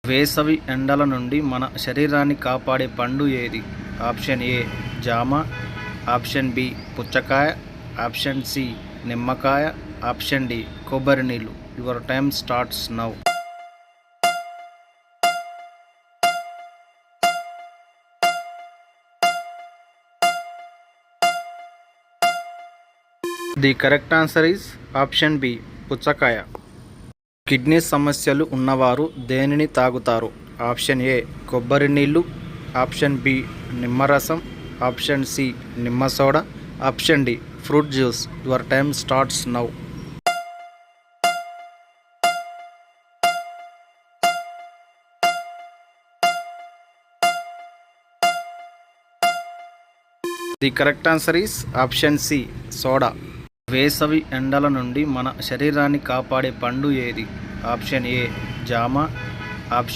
వేసవి ఎండల నుండి మన శరీరాన్ని కాపాడే పండు ఏది? ఆప్షన్ ఏ జామ, ఆప్షన్ బి పుచ్చకాయ, ఆప్షన్ సి నిమ్మకాయ, ఆప్షన్ డి కొబ్బరి నీళ్ళు. Your time starts now. The correct answer is option B పుచ్చకాయ. కిడ్నీ సమస్యలు ఉన్నవారు దేనిని తాగుతారు? ఆప్షన్ ఏ కొబ్బరి నీళ్ళు, ఆప్షన్ బి నిమ్మరసం, ఆప్షన్ సి నిమ్మ soda, option D fruit juice. Your time starts now. The correct answer is option C soda. వేసవి ఎండల నుండి మన శరీరాన్ని కాపాడే పండు ఏది? ఆప్షన్ ఏ జామ, ఆప్షన్